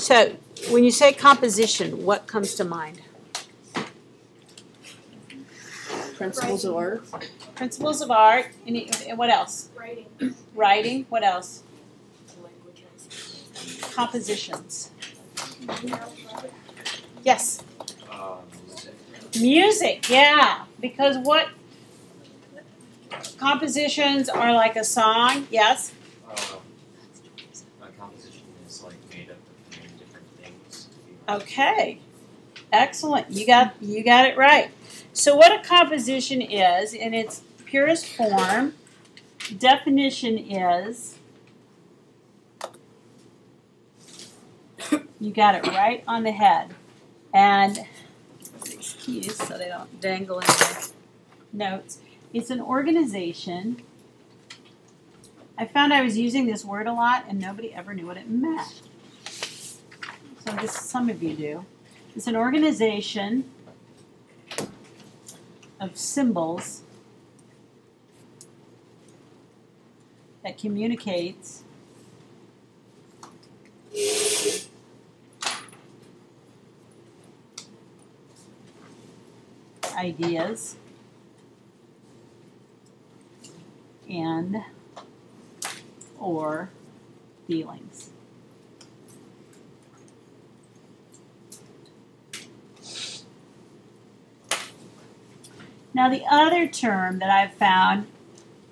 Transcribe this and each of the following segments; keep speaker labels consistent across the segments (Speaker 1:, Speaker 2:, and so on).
Speaker 1: So, when you say composition, what comes to mind?
Speaker 2: Principles of art.
Speaker 1: Principles of art. And what else?
Speaker 3: Writing.
Speaker 1: Writing. What else? Compositions. Yes. Music. Yeah. Because what compositions are like a song? Yes.
Speaker 4: A composition is like made up of many different things.
Speaker 1: Okay. Excellent. You got it right. So what a composition is, in its purest form, definition is, you got it right on the head. And these keys so they don't dangle in the notes. It's an organization. I found I was using this word a lot and nobody ever knew what it meant. So this, some of you do. It's an organization of symbols that communicates ideas and or feelings. Now, the other term that I've found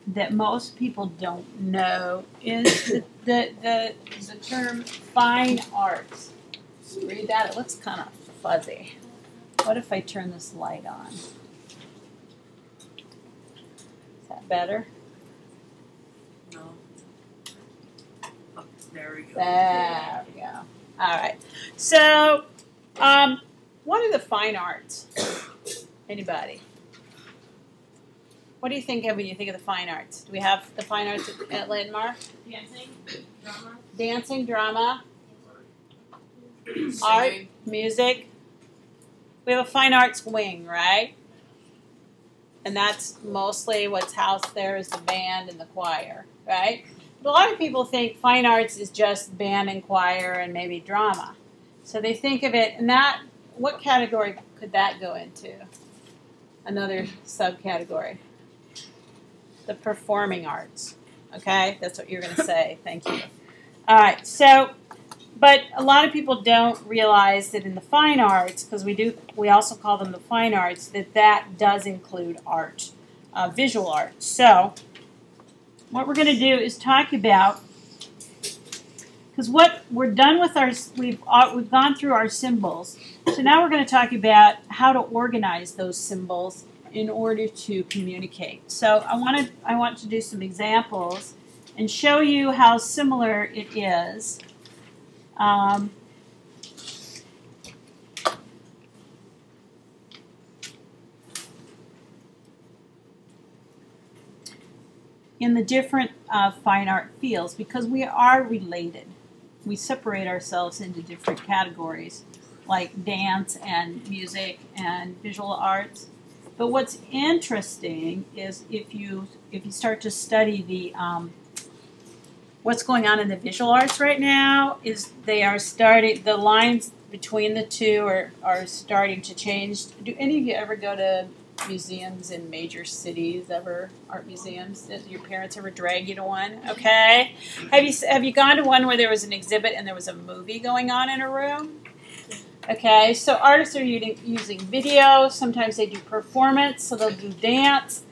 Speaker 1: that most people don't know is the term fine arts. Read that. It looks kind of fuzzy. What if I turn this light on? Is that better?
Speaker 2: No. Oh, there we go.
Speaker 1: There we go. All right. So, what are the fine arts? Anybody? What do you think of when you think of the fine arts? Do we have the fine arts at linn-mar?
Speaker 3: Dancing. Drama.
Speaker 1: Dancing, drama,
Speaker 2: Singing.
Speaker 1: art, music. We have a fine arts wing, right? And that's mostly what's housed there is the band and the choir, right? But a lot of people think fine arts is just band and choir and maybe drama. So they think of it, and that, what category could that go into? Another subcategory. The performing arts. Okay? That's what you're going to say. Thank you. All right. So, but a lot of people don't realize that in the fine arts, because we also call them the fine arts, that does include art, visual art. So, what we're going to do is talk about, because what we're done with we've gone through our symbols. So now we're going to talk about how to organize those symbols in order to communicate. So I want to do some examples and show you how similar it is. In the different fine art fields, because we are related. We separate ourselves into different categories, like dance and music and visual arts. But what's interesting is if you start to study the what's going on in the visual arts right now is they are starting, the lines between the two are starting to change. Do any of you ever go to museums in major cities, art museums? Did your parents ever drag you to one? Okay. Have you gone to one where there was an exhibit and there was a movie going on in a room? Okay, so artists are using video. Sometimes they do performance, so they'll do dance.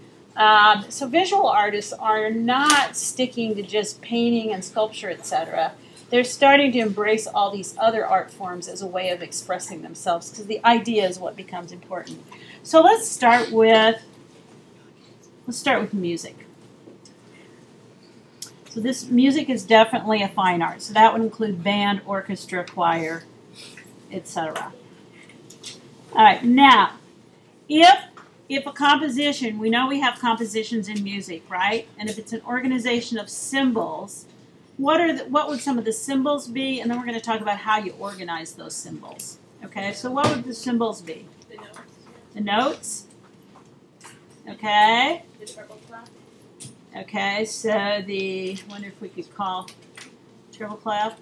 Speaker 1: So visual artists are not sticking to just painting and sculpture, etc. They're starting to embrace all these other art forms as a way of expressing themselves, because the idea is what becomes important. So let's start with music. So this music is definitely a fine art. So that would include band, orchestra, choir, etc. All right, now, if a composition, we know we have compositions in music, right? And if it's an organization of symbols, what would some of the symbols be? And then we're going to talk about how you organize those symbols. Okay, so what would the symbols be?
Speaker 3: The notes.
Speaker 1: The notes. Okay.
Speaker 3: The treble clef.
Speaker 1: Okay, so wonder if we could call treble clef.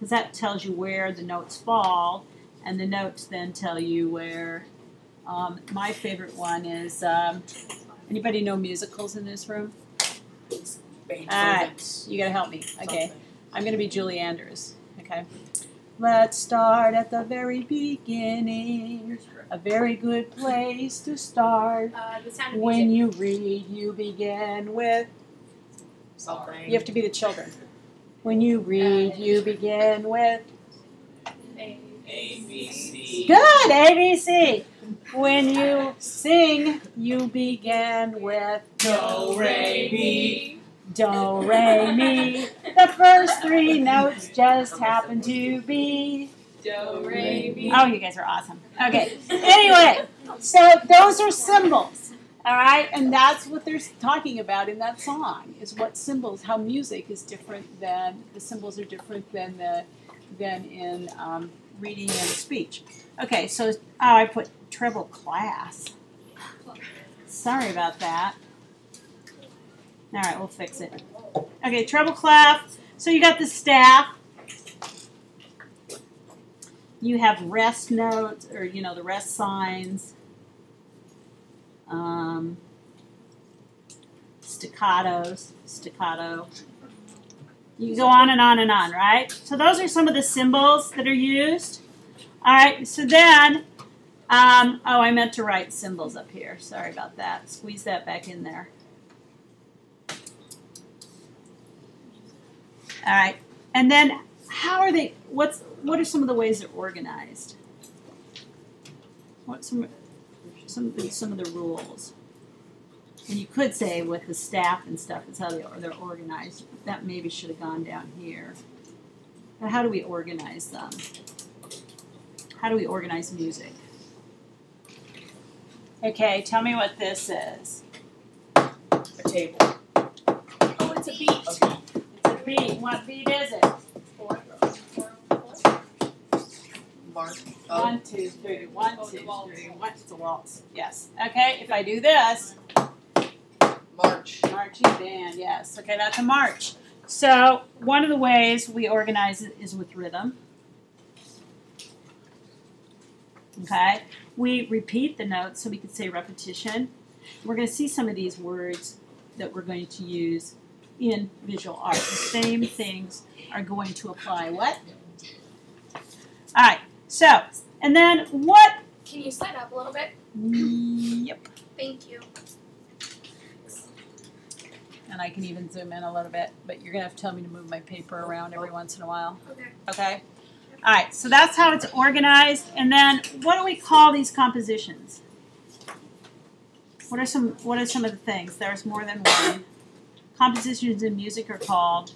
Speaker 1: because that tells you where the notes fall, and the notes then tell you where. My favorite one is, anybody know musicals in this room? All right, you gotta help me. Okay, I'm gonna be Julie Andrews. Okay, let's start at the very beginning. A very good place to start.
Speaker 3: The Sound of
Speaker 1: When
Speaker 3: Music.
Speaker 1: you read, you begin with.
Speaker 2: Something.
Speaker 1: You have to be the children. When you read, you begin with.
Speaker 2: ABC.
Speaker 1: Good, ABC. When you sing, you begin with
Speaker 2: Do, re, mi.
Speaker 1: Do, re, mi. The first three notes just happen to be.
Speaker 3: Do, re, mi.
Speaker 1: Oh, you guys are awesome. Okay. Anyway, so those are symbols. All right, and that's what they're talking about in that song. Is what symbols, how music is different than the symbols are different than in reading and speech. Okay, so I put treble class. Sorry about that. All right, we'll fix it. Okay, treble clef. So you got the staff. You have rest notes, or the rest signs. Staccato. You go on and on and on, right? So those are some of the symbols that are used. All right, so then, I meant to write symbols up here. Sorry about that. Squeeze that back in there. All right, and then how are they? What are some of the ways they're organized? What some of the rules? And you could say with the staff and stuff, it's how they're organized. That maybe should have gone down here. But how do we organize them? How do we organize music? Okay, tell me what this is.
Speaker 2: A table.
Speaker 3: Oh, it's a beat.
Speaker 2: Okay.
Speaker 1: It's a beat. What beat is it?
Speaker 2: Mark.
Speaker 1: 1, 2, 3. 1, 2, 3. What's the waltz? Yes. Okay, if I do this.
Speaker 2: March.
Speaker 1: Marching band, yes. Okay, that's a march. So one of the ways we organize it is with rhythm. Okay, we repeat the notes, so we could say repetition. We're going to see some of these words that we're going to use in visual art. The same things are going to apply. What? All right, so, and then what?
Speaker 3: Can you slide up a little bit?
Speaker 1: Yep.
Speaker 3: Thank you.
Speaker 1: And I can even zoom in a little bit, but you're going to have to tell me to move my paper around every once in a while.
Speaker 3: Okay.
Speaker 1: Okay? All right, so that's how it's organized. And then what do we call these compositions? What are some of the things? There's more than one. Compositions in music are called.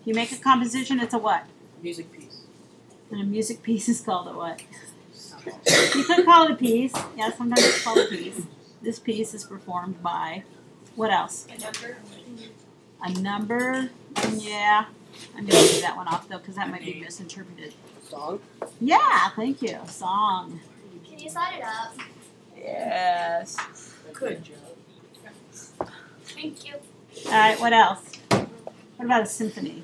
Speaker 1: You make a composition, it's a what?
Speaker 2: Music piece.
Speaker 1: And a music piece is called a what? You could call it a piece. Yeah, sometimes it's called a piece. This piece is performed by what else?
Speaker 3: A number.
Speaker 1: A number. Yeah. I'm going to leave that one off, though, because that might be misinterpreted.
Speaker 2: Song.
Speaker 1: Yeah, thank you. Song.
Speaker 3: Can you slide it up?
Speaker 1: Yes.
Speaker 2: Good job.
Speaker 3: Thank you.
Speaker 1: All right, what else? What about a symphony?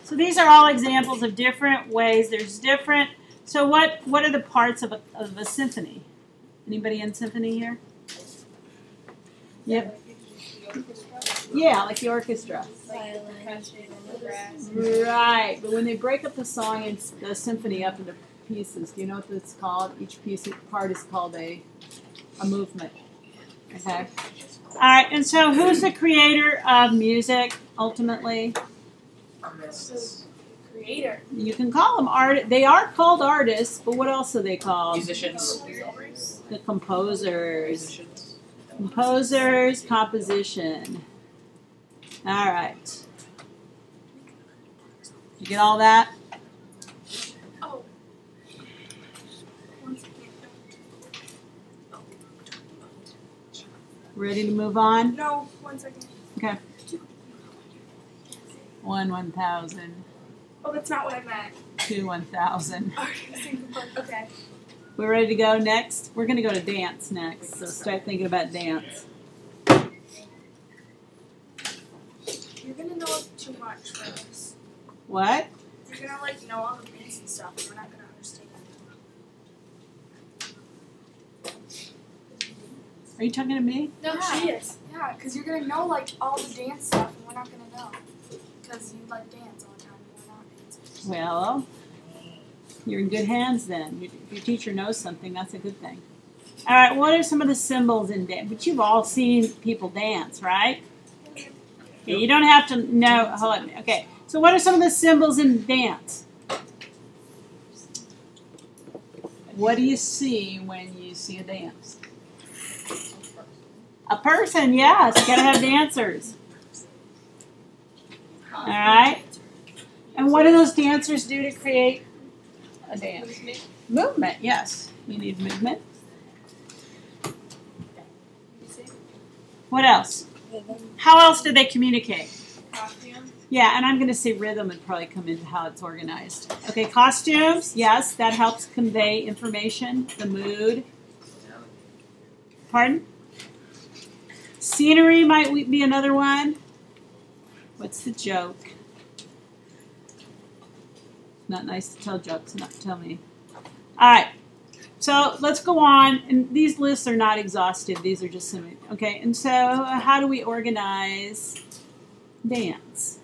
Speaker 1: So these are all examples of different ways. There's different. So what are the parts of a symphony? Anybody in symphony here? Yep. Yeah, like the orchestra. Right, but when they break up the song and the symphony up into pieces, do you know what that's called? Each part is called a movement. Okay. All right, and so who's the creator of music ultimately?
Speaker 3: Creator.
Speaker 1: You can call them art. They are called artists, but what else are they called?
Speaker 2: Musicians.
Speaker 1: The composers.
Speaker 2: Musicians.
Speaker 1: Composers, composition. All right. You get all that?
Speaker 3: Oh.
Speaker 1: Ready to move on?
Speaker 3: No, 1 second.
Speaker 1: Okay. 1,000.
Speaker 3: Oh, that's not what I meant.
Speaker 1: 1,000.
Speaker 3: Okay.
Speaker 1: We're ready to go next? We're going to go to dance next, so start thinking about dance.
Speaker 3: You're gonna know too much for this.
Speaker 1: What?
Speaker 3: You're gonna like know all the things and stuff, and we're not gonna understand.
Speaker 1: Are you talking to me?
Speaker 3: No, she is. Yeah, because you're gonna know like all the dance stuff, and we're not gonna know. Because you like dance all the time, and we're not dancers.
Speaker 1: Well, you're in good hands then. If your teacher knows something, that's a good thing. All right, what are some of the symbols in dance? But you've all seen people dance, right? Okay, you don't have to know. Hold on. Okay, so what are some of the symbols in dance? What do you see when you see a dance? A person, yes. You gotta have dancers. All right. And what do those dancers do to create a dance? Movement, yes. You need movement. What else? How else do they communicate?
Speaker 3: Costume.
Speaker 1: Yeah, and I'm going to say rhythm would probably come into how it's organized. Okay, costumes, yes, that helps convey information, the mood. Pardon? Scenery might be another one. What's the joke? Not nice to tell jokes, not tell me. All right, so let's go on. And these lists are not exhaustive. These are just some, okay. And so how do we organize dance?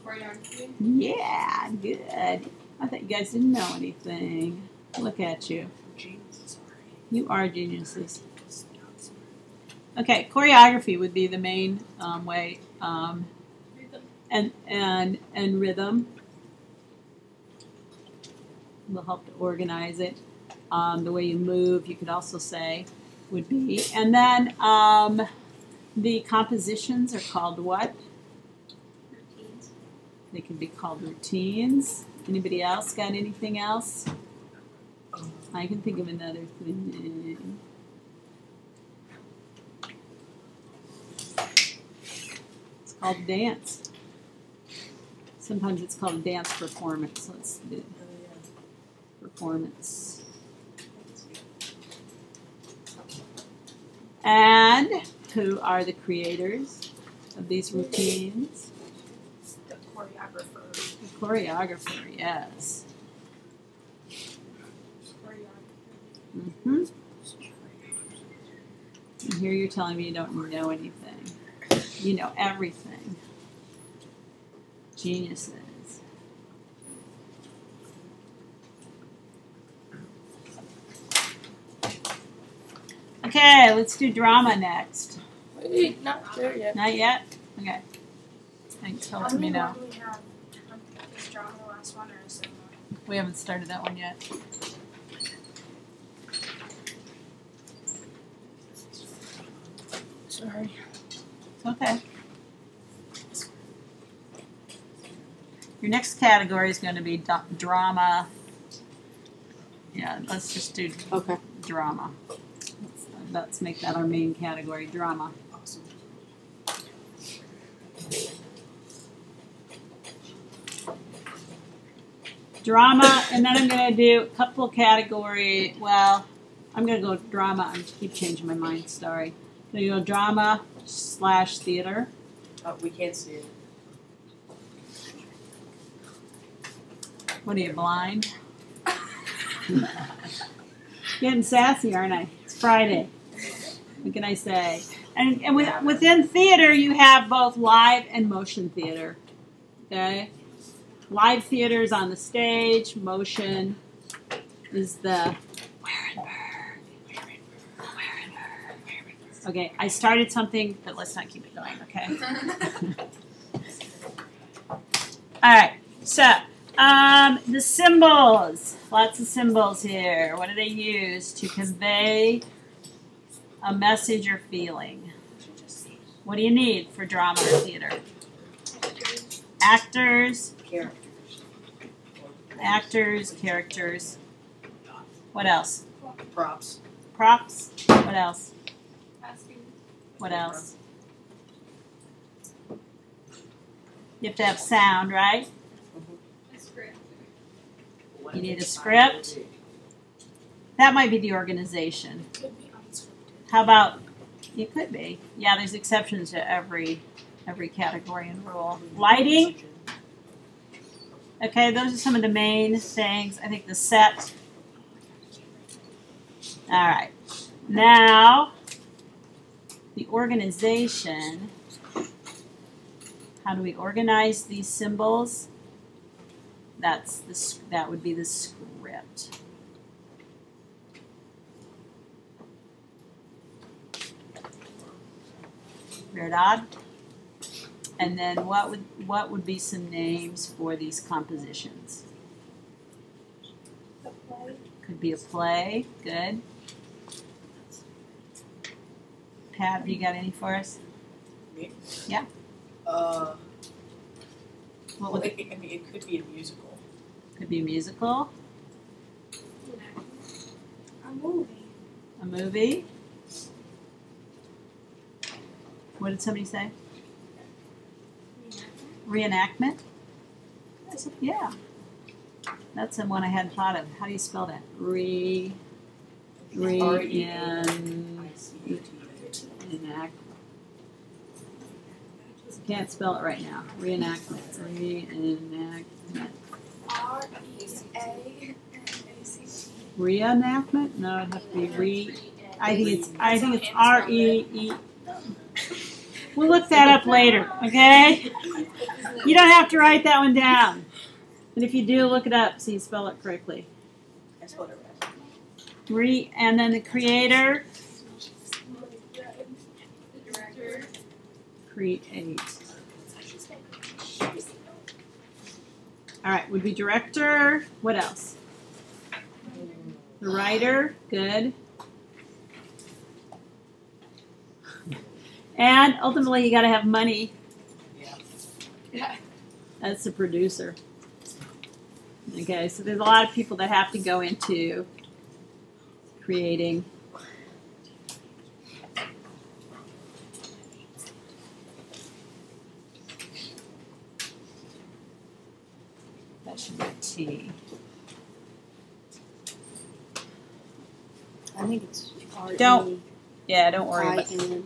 Speaker 3: Choreography.
Speaker 1: Yeah, good. I thought you guys didn't know anything. Look at you. You are geniuses. Okay, choreography would be the main way, and rhythm will help to organize it. The way you move, you could also say, would be, and then the compositions are called what?
Speaker 3: Routines.
Speaker 1: They can be called routines. Anybody else got anything else? I can think of another thing. It's called dance. Sometimes it's called dance performance. Let's do performance. And who are the creators of these routines?
Speaker 3: The choreographer.
Speaker 1: The choreographer, yes. Mm-hmm. And here you're telling me you don't know anything. You know everything. Geniuses. Okay, let's do drama next.
Speaker 3: Wait, not there yet.
Speaker 1: Not yet? Okay. Thanks for
Speaker 3: How
Speaker 1: letting me
Speaker 3: many
Speaker 1: know.
Speaker 3: more do we have? Is drama the last one, or is there more?
Speaker 1: We haven't started that one yet.
Speaker 3: Sorry.
Speaker 1: It's okay. Your next category is going to be drama. Yeah, let's just do drama. Let's make that our main category, drama.
Speaker 2: Awesome.
Speaker 1: Drama, and then I'm going to do a couple category. Well, I'm going to go drama. I keep changing my mind. Sorry. I'm going to go drama / theater.
Speaker 2: We can't see it.
Speaker 1: What are you, blind? Getting sassy, aren't I? It's Friday. What can I say? And within theater, you have both live and motion theater. Okay? Live theater is on the stage. Motion is the Okay, I started something, but let's not keep it going, okay? All right, so the symbols. Lots of symbols here. What do they use to convey a message or feeling? What do you need for drama or theater? Actors. Actors, characters. What else?
Speaker 2: Props.
Speaker 1: Props. What else?
Speaker 3: Asking.
Speaker 1: What else? You have to have sound, right?
Speaker 3: A script.
Speaker 1: You need a script. That might be the organization.
Speaker 3: Could be unscripted.
Speaker 1: How about, it could be. Yeah, there's exceptions to every category and rule. Lighting, Okay, those are some of the main things. I think the set. All right. Now, the organization. How do we organize these symbols? That would be the script. Verdad? And then what would be some names for these compositions?
Speaker 3: The play.
Speaker 1: Could be a play. Good. Pat, have you got any for us?
Speaker 2: Me?
Speaker 1: Yeah. What would
Speaker 2: It could be a musical.
Speaker 1: could be a musical,
Speaker 3: A movie.
Speaker 1: a movie. What did somebody say? Reenactment. Yeah. That's the one I hadn't thought of. How do you spell that? Reenact. Can't spell it right now. Reenactment. Reenactment.
Speaker 3: R-E-A-N-A-C-T.
Speaker 1: Reenactment? No, it'd have to be I think it's R-E-E. We'll look that up later, okay? You don't have to write that one down. But if you do, look it up so you spell it correctly.
Speaker 2: I spelled it right.
Speaker 1: And then the creator. Create. All right, would be director. What else? The writer. Good. And ultimately, you got to have money.
Speaker 2: Yeah.
Speaker 1: That's the producer. Okay, so there's a lot of people that have to go into creating. That should be a T.
Speaker 5: I think it's R-E-I-N.
Speaker 1: Don't worry about it.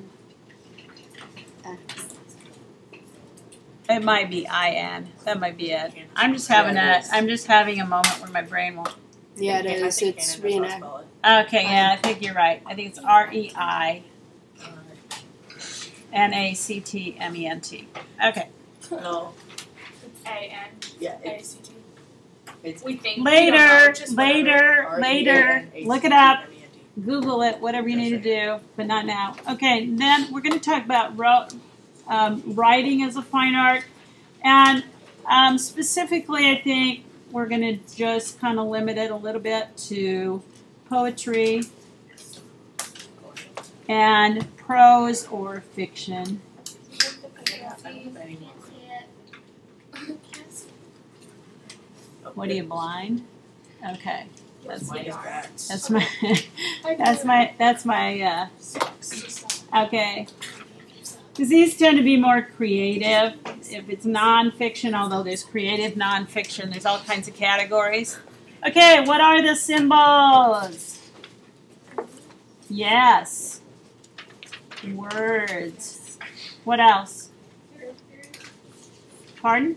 Speaker 1: It might be I-N. That might be it. I'm just having a moment where my brain won't.
Speaker 5: Yeah, it is. It's reenact.
Speaker 1: Okay, yeah, I think you're right. I think it's R-E-I-N-A-C-T-M-E-N-T. Okay.
Speaker 2: No.
Speaker 3: It's A-N.
Speaker 2: Yeah.
Speaker 3: A-C-T.
Speaker 2: It's
Speaker 3: We think.
Speaker 1: Later.
Speaker 2: R-E-A-N-A-C-T-M-E-N-T.
Speaker 1: Look it up. Google it, whatever you need to do, but not now. Okay, then we're going to talk about writing as a fine art. And specifically, I think we're going to just kind of limit it a little bit to poetry and prose or fiction. What are you, blind? Okay. That's my okay. Because these tend to be more creative. If it's nonfiction, although there's creative nonfiction, there's all kinds of categories. Okay, what are the symbols? Yes. Words. What else? Pardon?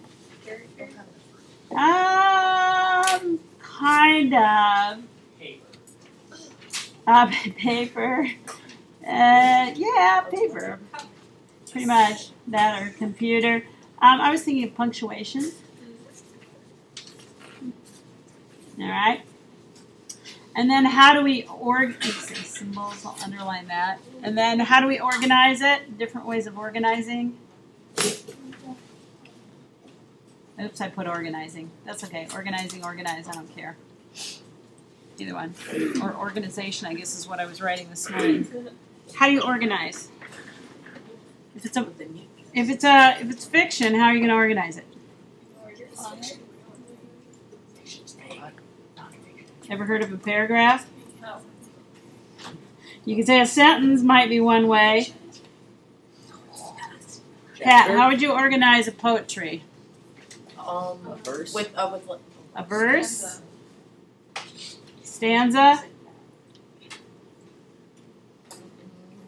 Speaker 1: Kind of. Paper. Yeah, paper. Pretty much that or computer. I was thinking of punctuation. All right. And then how do we symbols? I'll underline that. And then how do we organize it? Different ways of organizing. Oops, I put organizing. That's okay. Organizing, organize. I don't care. Either one. Or organization, I guess, is what I was writing this morning. How do you organize? If it's fiction, how are you going to organize it? Ever heard of a paragraph?
Speaker 2: No.
Speaker 1: You could say a sentence might be one way. Pat, how would you organize a poetry?
Speaker 2: A verse. With
Speaker 1: A verse? Stanza?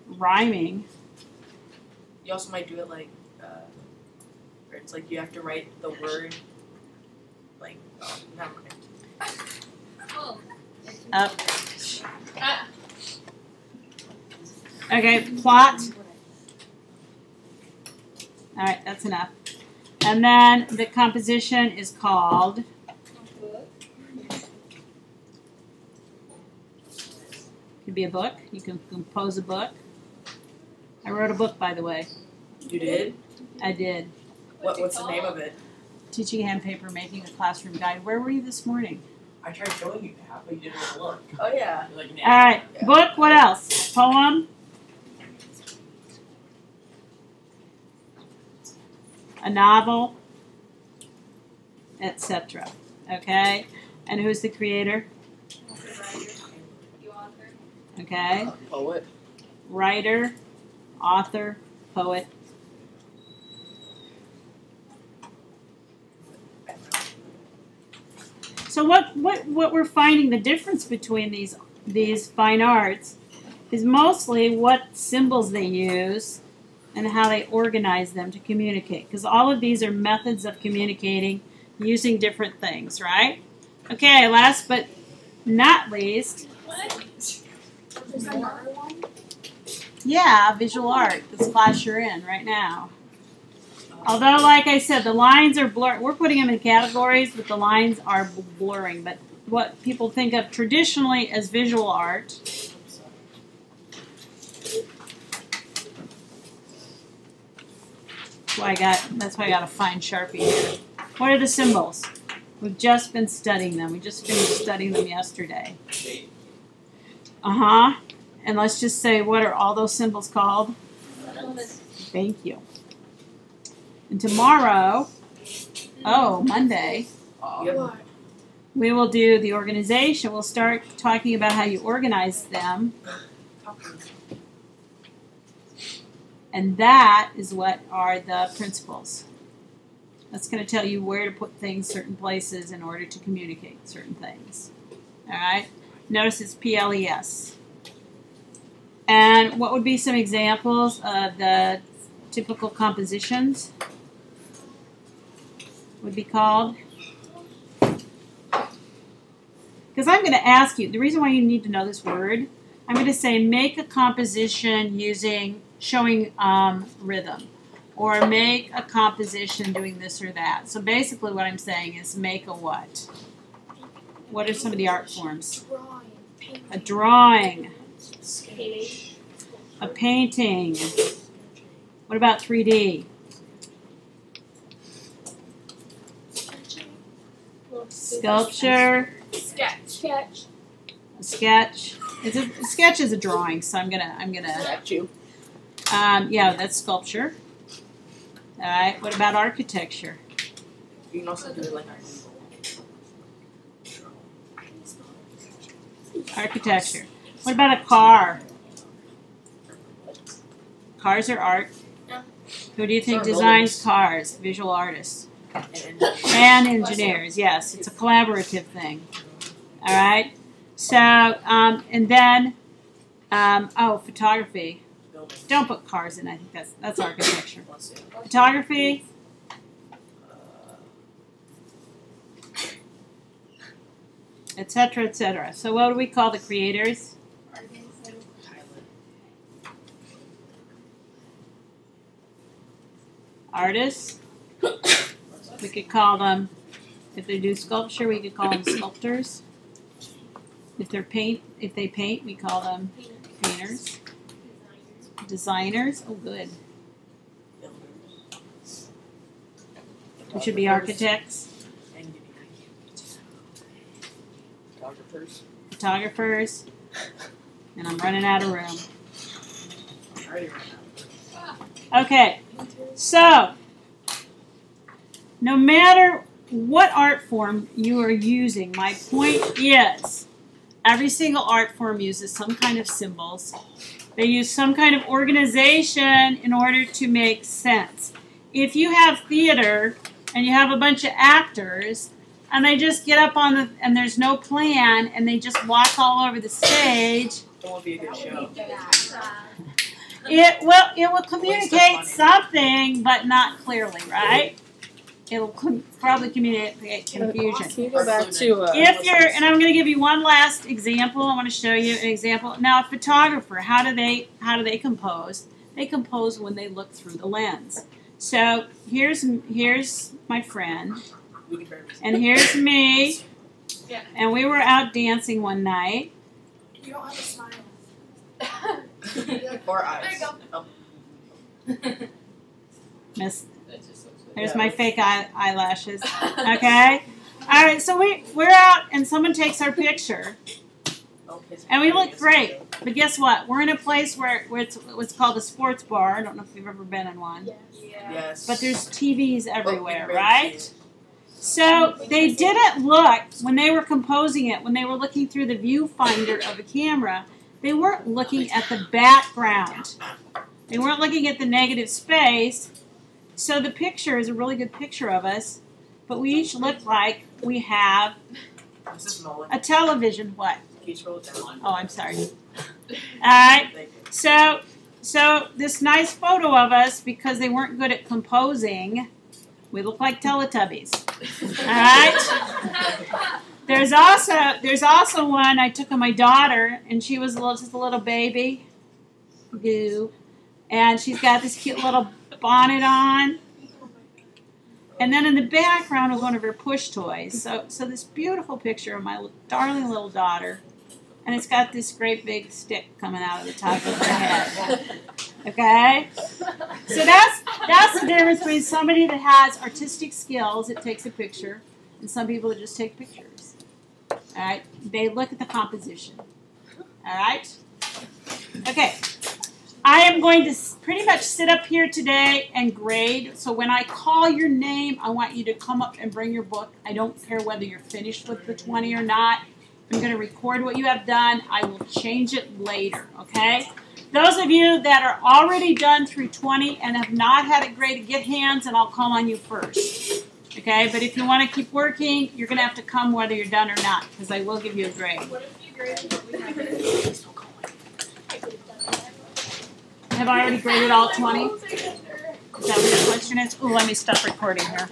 Speaker 1: Rhyming.
Speaker 2: You also might do it like, where it's like you have to write the word like, never mind.
Speaker 1: Up. Okay, plot. All right, that's enough. And then the composition is called could be a book. You can compose a book. I wrote a book, by the way.
Speaker 2: You did?
Speaker 1: I did.
Speaker 2: What's the name of it?
Speaker 1: Teaching Hand Paper, Making a Classroom Guide. Where were you this morning?
Speaker 6: I tried showing you that, but you didn't want to look.
Speaker 2: Oh yeah.
Speaker 6: You're like,
Speaker 1: All right,
Speaker 2: Yeah.
Speaker 1: book. What else? Poem. A novel, etc. Okay, and who's the creator? Okay,
Speaker 2: Poet.
Speaker 1: writer, author, poet. So what we're finding the difference between these fine arts is mostly what symbols they use and how they organize them to communicate. Because all of these are methods of communicating using different things, right? Okay, last but not least.
Speaker 3: There's another one.
Speaker 1: Yeah, visual art, this class you're in right now. Although, like I said, the lines are blurred. We're putting them in categories, but the lines are blurring. But what people think of traditionally as visual art that's why I got a fine Sharpie here. What are the symbols? We've just been studying them. We just finished studying them yesterday. Uh-huh. And let's just say, what are all those symbols called? Thank you. And tomorrow, Monday,
Speaker 2: Yep.
Speaker 1: we will do the organization. We'll start talking about how you organize them. And that is what are the principles. That's going to tell you where to put things certain places in order to communicate certain things. All right? Notice it's PLES. And what would be some examples of the typical compositions? Would be called? Because I'm going to ask you, the reason why you need to know this word, I'm going to say make a composition showing rhythm, or make a composition doing this or that. So basically what I'm saying is make a what? What are some of the art forms? A drawing, a painting. What about 3D? Sculpture.
Speaker 3: Sketch.
Speaker 1: A sketch. A sketch is a drawing, so I'm gonna.
Speaker 2: Statue.
Speaker 1: Yeah, that's sculpture. All right. What about architecture?
Speaker 2: You can also do it like
Speaker 1: Architecture. What about a car? Cars are art.
Speaker 3: Yeah.
Speaker 1: Who do you think
Speaker 2: Sure,
Speaker 1: designs cars? Visual artists. And engineers, yes. It's a collaborative thing. All right? So, and then, photography. Don't put cars in. I think that's architecture. Photography. Etc., etc. So what do we call the creators? Artists. We could call them, if they do sculpture, we could call them sculptors. If they paint, we call them painters. Designers. Oh, good. We should be architects. Photographers. And I'm running out of room. Okay, so no matter what art form you are using, my point is every single art form uses some kind of symbols. They use some kind of organization in order to make sense. If you have theater and you have a bunch of actors and they just get up and there's no plan and they just walk all over the stage,
Speaker 2: it won't be a good show.
Speaker 1: it will communicate something, but not clearly, right? it'll probably communicate confusion.
Speaker 5: Can you go back to
Speaker 1: If you're, and I'm going to give you one last example. I want to show you an example. Now, a photographer, how do they compose? They compose when they look through the lens. So here's my friend, and here's me, and we were out dancing one night.
Speaker 3: You don't have a smile.
Speaker 2: Or eyes.
Speaker 3: There you go.
Speaker 2: Oh.
Speaker 1: Miss, there's my fake eyelashes. Okay. All right. So we're out, and someone takes our picture, and we look great. But guess what? We're in a place where it's what's called a sports bar. I don't know if you've ever been in one.
Speaker 2: Yes.
Speaker 1: But there's TVs everywhere,
Speaker 2: Oh,
Speaker 1: right? So they didn't look, when they were composing it, when they were looking through the viewfinder of a camera, they weren't looking at the background. They weren't looking at the negative space. So the picture is a really good picture of us, but we each look like we have
Speaker 2: This is Zmolek.
Speaker 1: a television. What?
Speaker 2: Can you scroll it down?
Speaker 1: Oh, I'm sorry. All right.
Speaker 2: Thank you.
Speaker 1: So this nice photo of us, because they weren't good at composing, we look like Teletubbies. All right. There's also one I took of my daughter, and she was just a little baby, and she's got this cute little bonnet on. And then in the background was one of her push toys. So this beautiful picture of my darling little daughter. And it's got this great big stick coming out of the top of her head. Okay? So that's the difference between somebody that has artistic skills that takes a picture and some people that just take pictures. All right? They look at the composition. All right? Okay. I am going to pretty much sit up here today and grade. So when I call your name, I want you to come up and bring your book. I don't care whether you're finished with the 20 or not. I'm going to record what you have done. I will change it later, okay? Those of you that are already done through 20 and have not had it graded, get hands and I'll call on you first, okay? But if you want to keep working, you're going to have to come whether you're done or not, because I will give you a grade.
Speaker 3: What if you graded what we have graded?
Speaker 1: Have I already graded all 20? Is that what your question is? Oh, let me stop recording here.